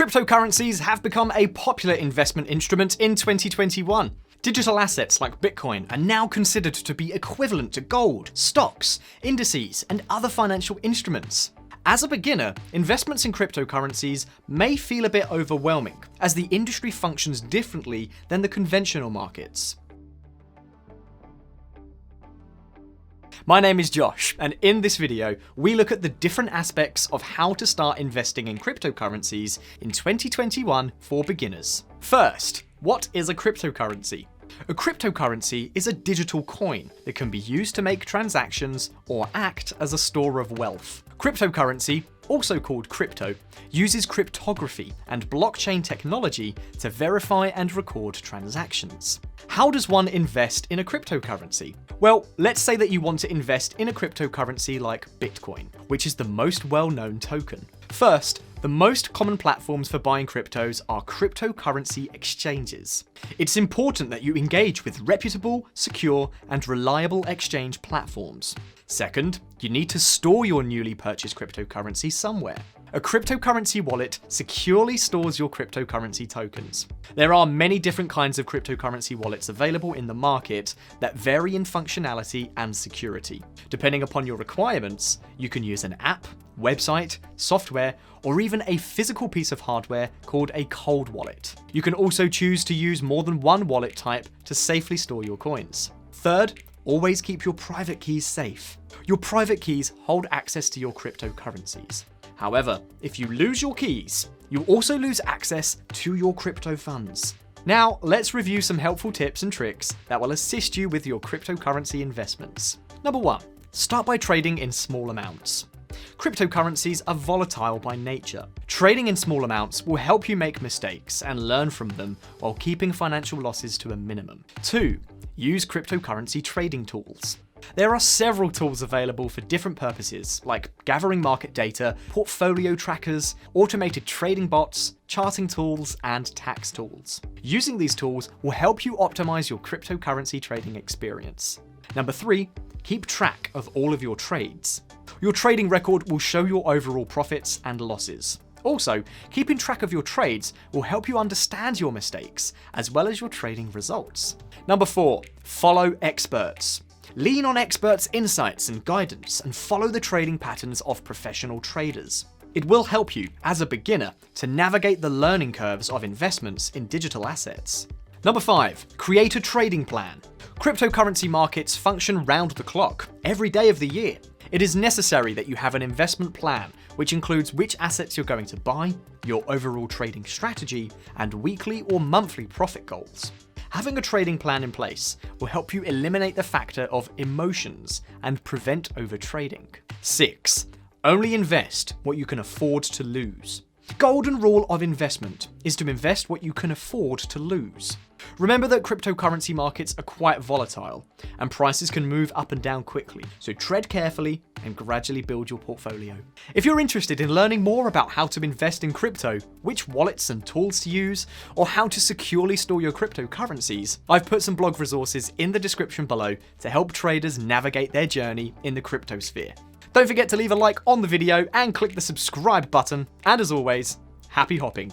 Cryptocurrencies have become a popular investment instrument in 2021. Digital assets like Bitcoin are now considered to be equivalent to gold, stocks, indices, and other financial instruments. As a beginner, investments in cryptocurrencies may feel a bit overwhelming, as the industry functions differently than the conventional markets. My name is Josh, and in this video, we look at the different aspects of how to start investing in cryptocurrencies in 2021 for beginners. First, what is a cryptocurrency? A cryptocurrency is a digital coin that can be used to make transactions or act as a store of wealth. Cryptocurrency, also called crypto, uses cryptography and blockchain technology to verify and record transactions. How does one invest in a cryptocurrency? Well, let's say that you want to invest in a cryptocurrency like Bitcoin, which is the most well-known token. First, the most common platforms for buying cryptos are cryptocurrency exchanges. It's important that you engage with reputable, secure, and reliable exchange platforms. Second, you need to store your newly purchased cryptocurrency somewhere. A cryptocurrency wallet securely stores your cryptocurrency tokens. There are many different kinds of cryptocurrency wallets available in the market that vary in functionality and security. Depending upon your requirements, you can use an app, website, software, or even a physical piece of hardware called a cold wallet. You can also choose to use more than one wallet type to safely store your coins. Third, always keep your private keys safe. Your private keys hold access to your cryptocurrencies. However, if you lose your keys, you also lose access to your crypto funds. Now, let's review some helpful tips and tricks that will assist you with your cryptocurrency investments. Number 1. Start by trading in small amounts. Cryptocurrencies are volatile by nature. Trading in small amounts will help you make mistakes and learn from them while keeping financial losses to a minimum. 2. Use cryptocurrency trading tools. There are several tools available for different purposes, like gathering market data, portfolio trackers, automated trading bots, charting tools, and tax tools. Using these tools will help you optimize your cryptocurrency trading experience. Number 3, keep track of all of your trades. Your trading record will show your overall profits and losses. Also, keeping track of your trades will help you understand your mistakes, as well as your trading results. Number 4, follow experts. Lean on experts' insights and guidance and follow the trading patterns of professional traders. It will help you, as a beginner, to navigate the learning curves of investments in digital assets. Number 5, create a trading plan. Cryptocurrency markets function round the clock, every day of the year. It is necessary that you have an investment plan, which includes which assets you're going to buy, your overall trading strategy, and weekly or monthly profit goals. Having a trading plan in place will help you eliminate the factor of emotions and prevent overtrading. 6. Only invest what you can afford to lose. The golden rule of investment is to invest what you can afford to lose. Remember that cryptocurrency markets are quite volatile, and prices can move up and down quickly, so tread carefully and gradually build your portfolio. If you're interested in learning more about how to invest in crypto, which wallets and tools to use, or how to securely store your cryptocurrencies, I've put some blog resources in the description below to help traders navigate their journey in the cryptosphere. Don't forget to leave a like on the video and click the subscribe button, and as always, happy hopping.